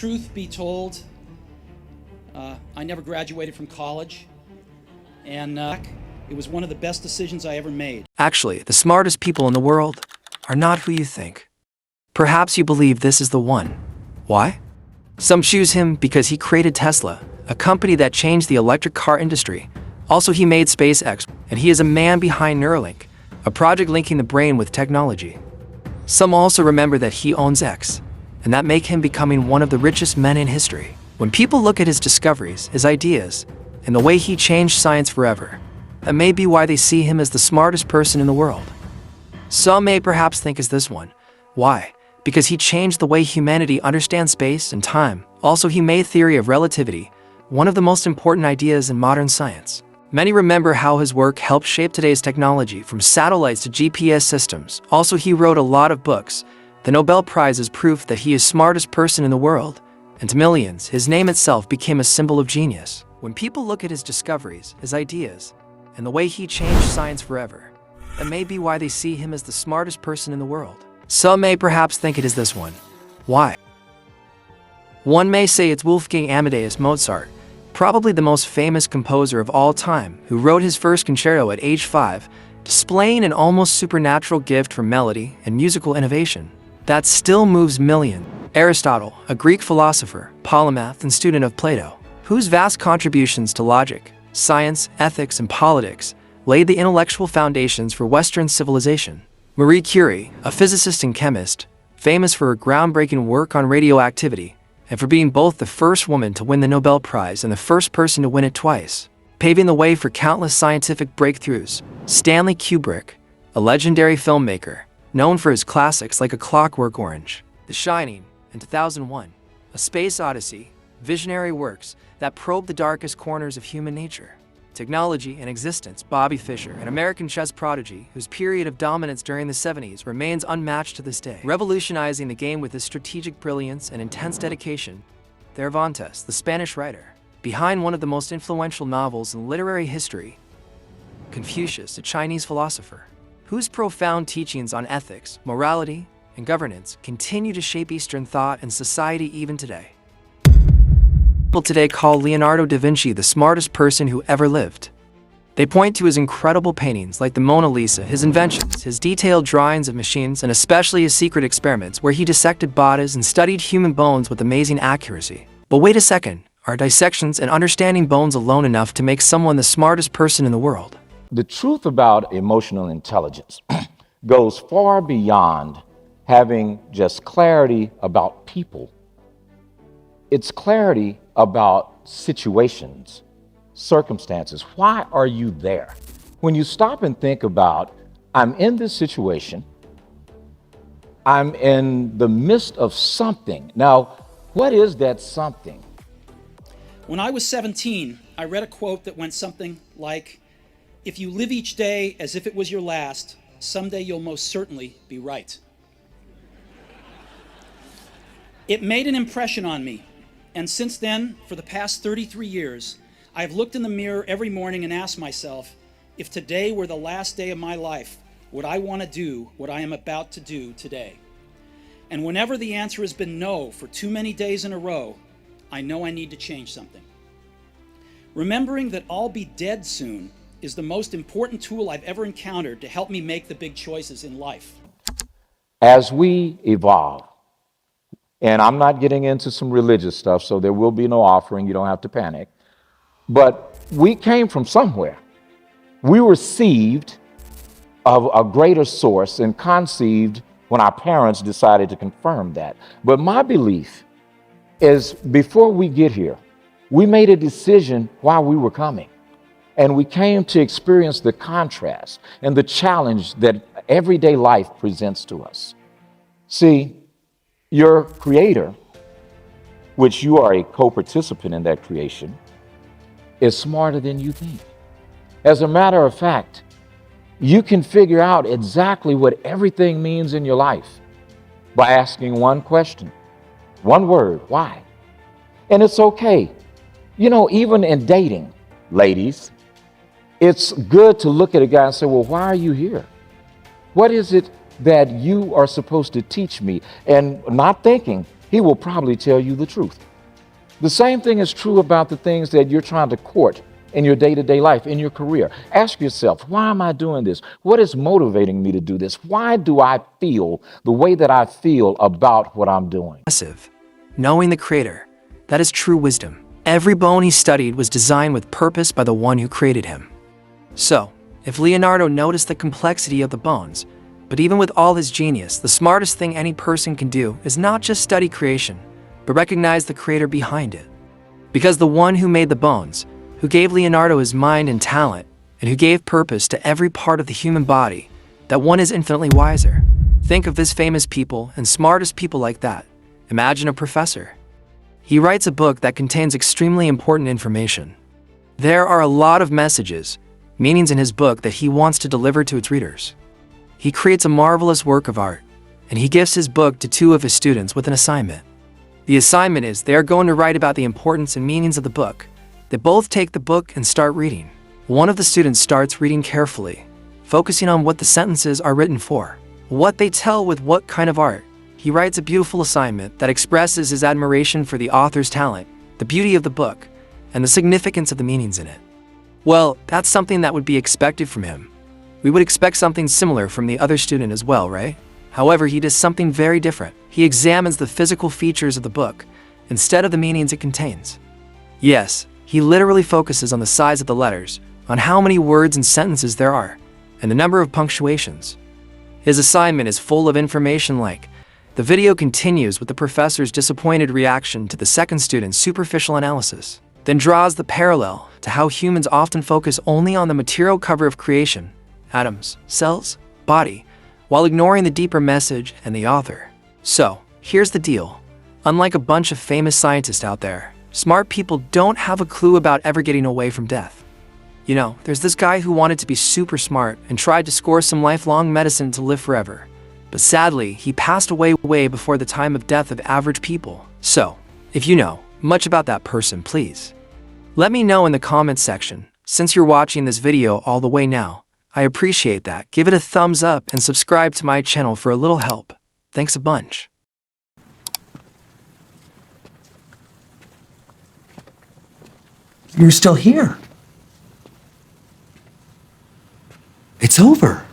truth be told, I never graduated from college, and it was one of the best decisions I ever made. Actually, the smartest people in the world are not who you think. Perhaps you believe this is the one. Why? Some choose him because he created Tesla, a company that changed the electric car industry. Also, he made SpaceX, and he is a man behind Neuralink, a project linking the brain with technology. Some also remember that he owns X, and that make him becoming one of the richest men in history. When people look at his discoveries, his ideas, and the way he changed science forever, that may be why they see him as the smartest person in the world. Some may perhaps think is this one. Why? Because he changed the way humanity understands space and time. Also, he made theory of relativity, one of the most important ideas in modern science. Many remember how his work helped shape today's technology, from satellites to GPS systems. Also, he wrote a lot of books. The Nobel Prize is proof that he is the smartest person in the world. And to millions, his name itself became a symbol of genius. When people look at his discoveries, his ideas, and the way he changed science forever, that may be why they see him as the smartest person in the world. Some may perhaps think it is this one. Why? One may say it's Wolfgang Amadeus Mozart, probably the most famous composer of all time, who wrote his first concerto at age 5, displaying an almost supernatural gift for melody and musical innovation that still moves millions. Aristotle, a Greek philosopher, polymath, and student of Plato, whose vast contributions to logic, science, ethics, and politics laid the intellectual foundations for Western civilization. Marie Curie, a physicist and chemist, famous for her groundbreaking work on radioactivity, and for being both the first woman to win the Nobel Prize and the first person to win it twice, paving the way for countless scientific breakthroughs. Stanley Kubrick, a legendary filmmaker, known for his classics like A Clockwork Orange, The Shining, and 2001, A Space Odyssey, visionary works that probe the darkest corners of human nature. Technology and existence. Bobby Fischer, an American chess prodigy whose period of dominance during the 70s remains unmatched to this day, revolutionizing the game with his strategic brilliance and intense dedication. Cervantes, the Spanish writer, behind one of the most influential novels in literary history. Confucius, a Chinese philosopher, whose profound teachings on ethics, morality, and governance continue to shape Eastern thought and society even today. People today call Leonardo da Vinci the smartest person who ever lived. They point to his incredible paintings like the Mona Lisa, his inventions, his detailed drawings of machines, and especially his secret experiments where he dissected bodies and studied human bones with amazing accuracy. But wait a second, are dissections and understanding bones alone enough to make someone the smartest person in the world? The truth about emotional intelligence goes far beyond having just clarity about people. It's clarity about situations, circumstances. Why are you there? When you stop and think about, I'm in this situation, I'm in the midst of something. Now, what is that something? When I was 17, I read a quote that went something like, "If you live each day as if it was your last, someday you'll most certainly be right." It made an impression on me, and since then, for the past 33 years, I've looked in the mirror every morning and asked myself, if today were the last day of my life, would I want to do what I am about to do today? And whenever the answer has been no for too many days in a row, I know I need to change something. Remembering that I'll be dead soon is the most important tool I've ever encountered to help me make the big choices in life. As we evolve, and I'm not getting into some religious stuff, so there will be no offering, you don't have to panic, but we came from somewhere. We were received of a greater source and conceived when our parents decided to confirm that. But my belief is before we get here, we made a decision while we were coming. And we came to experience the contrast and the challenge that everyday life presents to us. See, your creator, which you are a co-participant in that creation, is smarter than you think. As a matter of fact, you can figure out exactly what everything means in your life by asking one question, one word, why? And it's okay. You know, even in dating, ladies, it's good to look at a guy and say, well, why are you here? What is it that you are supposed to teach me? And not thinking, he will probably tell you the truth. The same thing is true about the things that you're trying to court in your day-to-day life, in your career. Ask yourself, why am I doing this? What is motivating me to do this? Why do I feel the way that I feel about what I'm doing? Knowing the Creator, that is true wisdom. Every bone he studied was designed with purpose by the one who created him. So, if Leonardo noticed the complexity of the bones, but even with all his genius, the smartest thing any person can do is not just study creation, but recognize the Creator behind it. Because the one who made the bones, who gave Leonardo his mind and talent, and who gave purpose to every part of the human body, that one is infinitely wiser. Think of this famous people and smartest people like that. Imagine a professor. He writes a book that contains extremely important information. There are a lot of messages, meanings in his book that he wants to deliver to its readers. He creates a marvelous work of art, and he gives his book to two of his students with an assignment. The assignment is they are going to write about the importance and meanings of the book. They both take the book and start reading. One of the students starts reading carefully, focusing on what the sentences are written for, what they tell with what kind of art. He writes a beautiful assignment that expresses his admiration for the author's talent, the beauty of the book, and the significance of the meanings in it. Well, that's something that would be expected from him. We would expect something similar from the other student as well, right? However, he does something very different. He examines the physical features of the book instead of the meanings it contains. Yes, he literally focuses on the size of the letters, on how many words and sentences there are, and the number of punctuations. His assignment is full of information like, the video continues with the professor's disappointed reaction to the second student's superficial analysis, then draws the parallel to how humans often focus only on the material cover of creation, atoms, cells, body, while ignoring the deeper message and the author. So, here's the deal. Unlike a bunch of famous scientists out there, smart people don't have a clue about ever getting away from death. You know, there's this guy who wanted to be super smart and tried to score some lifelong medicine to live forever. But sadly, he passed away way before the time of death of average people. So, if you know much about that person, please let me know in the comments section. Since you're watching this video all the way now, I appreciate that. Give it a thumbs up and subscribe to my channel for a little help. Thanks a bunch. You're still here. It's over.